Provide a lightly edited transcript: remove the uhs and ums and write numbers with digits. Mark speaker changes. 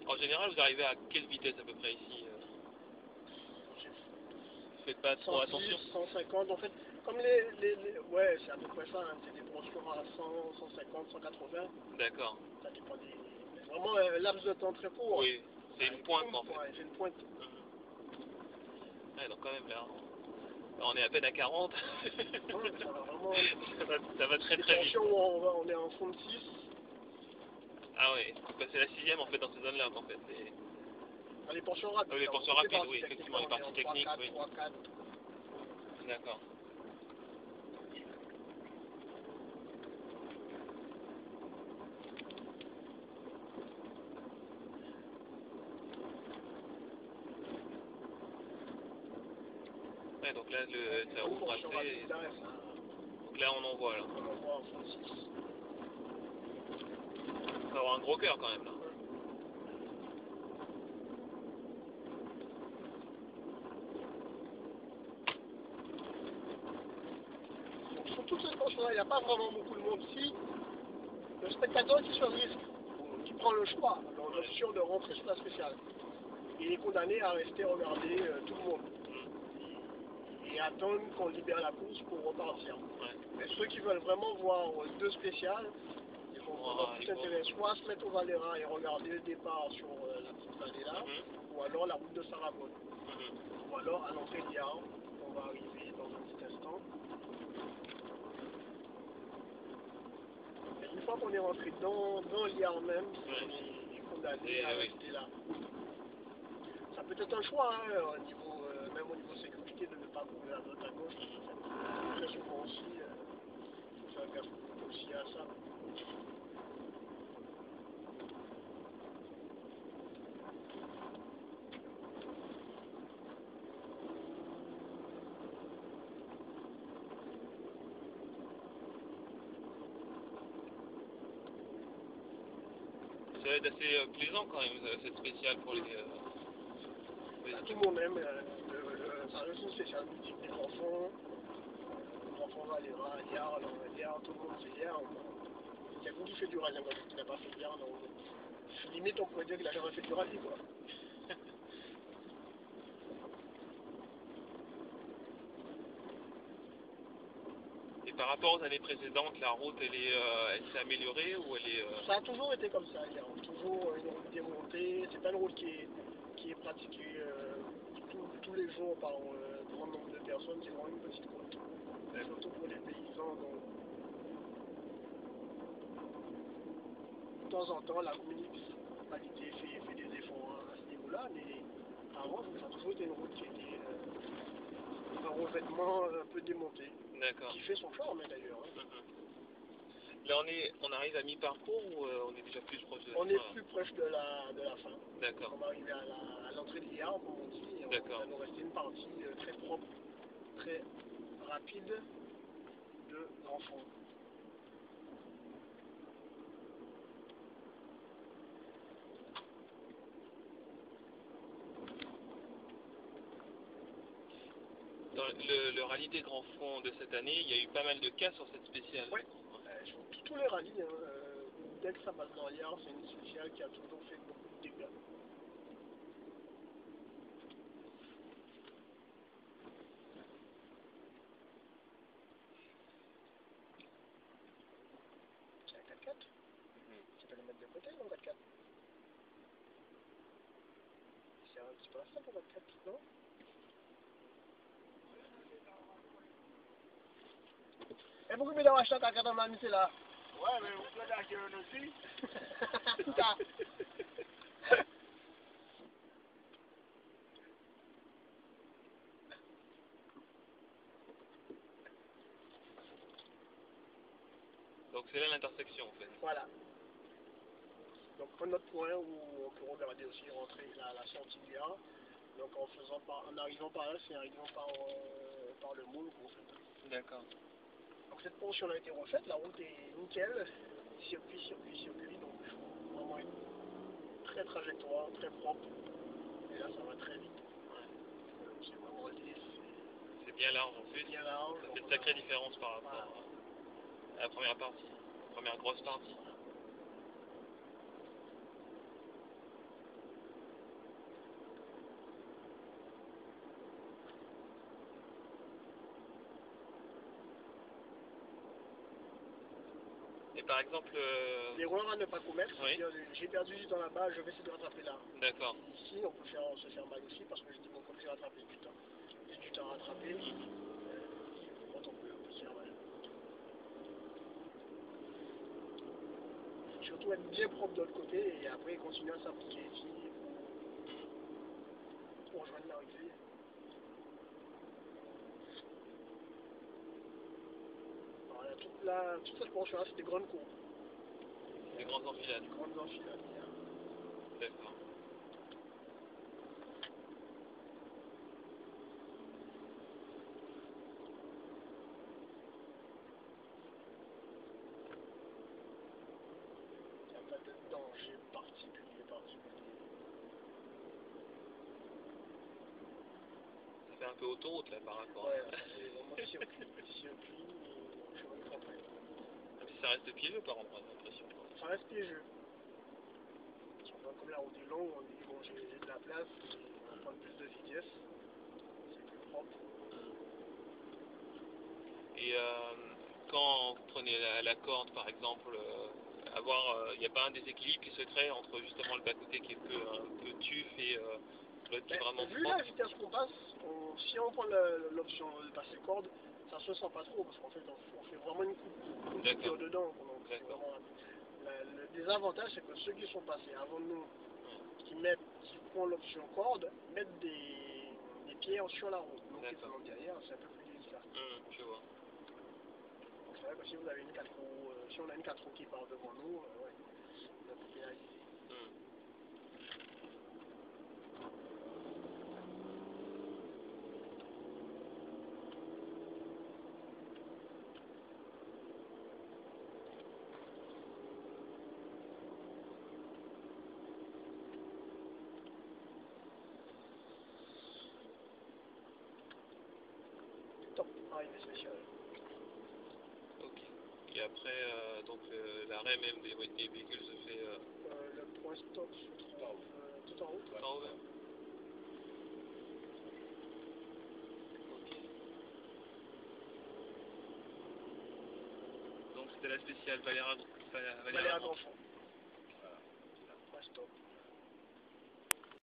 Speaker 1: En général, vous arrivez à quelle vitesse à peu près ici Faites pas trop
Speaker 2: 110,
Speaker 1: attention.
Speaker 2: 150, en fait, comme ouais, c'est à peu près ça, hein, c'est des brochures à 100, 150, 180,
Speaker 1: D'accord.
Speaker 2: ça dépend des... Mais vraiment, un laps de temps très court.
Speaker 1: Oui, c'est une pointe en fait.
Speaker 2: Ouais, c'est une pointe.
Speaker 1: Ouais, donc quand même là, on est à peine à 40.
Speaker 2: Ouais, ça va vraiment...
Speaker 1: ça va très
Speaker 2: Des
Speaker 1: très vite.
Speaker 2: portions où on est en fond de 6.
Speaker 1: Ah oui, c'est la sixième en fait dans ces zones-là en fait.
Speaker 2: Les portions rapides.
Speaker 1: Les portions rapides, oui, effectivement, les
Speaker 2: on est
Speaker 1: parties
Speaker 2: en
Speaker 1: techniques,
Speaker 2: 3, 4,
Speaker 1: oui.
Speaker 2: 3, 4.
Speaker 1: D'accord. Ouais, donc là, ça ouvre assez. Donc là, on en voit là.
Speaker 2: On en voit en fond de 6.
Speaker 1: Ça va avoir un gros cœur quand même là.
Speaker 2: Sur toutes ces portions-là, il n'y a pas vraiment beaucoup de monde ici. Le spectateur qui choisit, qui prend le choix, l'option de rentrer sur la spéciale, il est condamné à rester regarder tout le monde et attendre qu'on libère la course pour repartir. Mais ceux qui veulent vraiment voir deux spéciales, ils vont avoir tout intérêt soit à se mettre au Valera et regarder le départ sur la petite vallée là, ou alors la route de Sarabonne, ou alors à l'entrée de Yard, on va arriver dans un petit instant. Et une fois qu'on est rentré dans l'Yard même, on est condamné à rester là. Ça peut être un choix, hein, même au niveau sécurité, de ne pas courir à droite à gauche. Très souvent aussi, il faut faire gaffe aussi à ça.
Speaker 1: Ça va être assez plaisant quand même, cette spéciale pour les...
Speaker 2: Tout le monde aime, ça reste une spéciale musique des enfants Valera, Yard, tout le monde fait Yard. Il y a beaucoup qui fait du rallye, qui n'a pas fait Yard, donc limite on pourrait dire qu'il a jamais fait du rallye, quoi.
Speaker 1: Et par rapport aux années précédentes, la route elle s'est améliorée ou elle est...
Speaker 2: Ça a toujours été comme ça, il y a toujours une route démontée, c'est pas une route qui est pratiquée tous les jours par un grand nombre de personnes, c'est vraiment une petite route. Surtout pour les paysans, donc de temps en temps la municipalité fait des efforts à ce niveau-là, mais avant ça a toujours été une route qui était un revêtement un peu démonté, qui fait son charme d'ailleurs.
Speaker 1: Là on arrive à mi-parcours ou on est déjà plus proche de la fin?
Speaker 2: On est plus proche de la fin.
Speaker 1: D'accord.
Speaker 2: On va arriver à l'entrée de l'IA, comme on dit, et il va nous rester une partie très propre, très rapide de l'enfant.
Speaker 1: Dans le rallye des grands fonds de cette année, il y a eu pas mal de cas sur cette spéciale.
Speaker 2: Oui, tous les rallyes, dès que ça passe dans l'IA, c'est une spéciale qui a toujours fait beaucoup de dégâts. C'est un 4x4. Tu peux le mettre de côté, mon 4x4. C'est un petit peu la fin, ton 4x4, non? Et pourquoi il a acheté un 4x4 dans ma mise là? Ouais, mais vous pouvez acheter un aussi.
Speaker 1: Donc c'est là l'intersection en fait.
Speaker 2: Voilà. Donc un autre point où on peut regarder aussi rentrer la sortie du A. Donc en arrivant par là, c'est en arrivant par le moule en fait.
Speaker 1: D'accord.
Speaker 2: Donc cette portion a été refaite, la route est nickel, circuit, donc vraiment une très trajectoire, très propre. Et là ça va très vite. C'est vraiment lisse.
Speaker 1: C'est bien large en plus.
Speaker 2: Bien large.
Speaker 1: Ça fait une sacrée différence par rapport à la première partie, la première grosse partie. par exemple...
Speaker 2: L'erreur à ne pas commettre,
Speaker 1: Oui.
Speaker 2: c'est dire j'ai perdu du temps là-bas, je vais essayer de rattraper là.
Speaker 1: D'accord.
Speaker 2: Ici, on peut se faire mal aussi parce que je dis bon, comme j'ai rattrapé du temps, j'ai du temps à rattraper, quand on peut se faire mal. Surtout être bien propre de l'autre côté et après continuer à s'appliquer ici pour rejoindre l'arrivée. Voilà, toute cette portion-là, c'est des grandes courbes.
Speaker 1: Des grandes enfilades.
Speaker 2: Des grandes enfilades.
Speaker 1: D'accord.
Speaker 2: Il n'y a pas de danger particulier.
Speaker 1: Ça fait un peu autoroute là par rapport.
Speaker 2: Ouais, c'est vraiment circuit et chemin de campagne.
Speaker 1: Même si ça reste piégeux par endroit, j'ai l'impression.
Speaker 2: Ça reste piégeux. Comme la route est longue, on dit bon, j'ai de la place, on va prendre plus de vitesse, c'est plus propre.
Speaker 1: Et quand vous prenez la corde par exemple, il n'y a pas un déséquilibre qui se crée entre justement le bas-côté qui est un peu tuf et l'autre qui est vraiment
Speaker 2: vu
Speaker 1: propre.
Speaker 2: la vitesse qu'on passe, si on prend l'option de passer corde, ça se sent pas trop parce qu'en fait on fait vraiment une coupure dedans. Donc vraiment, le désavantage c'est que ceux qui sont passés avant nous, qui prennent l'option corde, mettent des pierres sur la route. Donc qui sont derrière, c'est un peu plus délicat.
Speaker 1: Je vois.
Speaker 2: Donc c'est vrai que si vous avez une 4 roues, si on a une 4 roues qui part devant nous, ouais, on a tout pénalisé. Top, arrivée spéciale.
Speaker 1: Ok. Et après, donc l'arrêt même des véhicules se fait...
Speaker 2: Le point stop se trouve tout en haut.
Speaker 1: Tout en haut même. Ok. Donc c'était la spéciale Valéra Grandfond.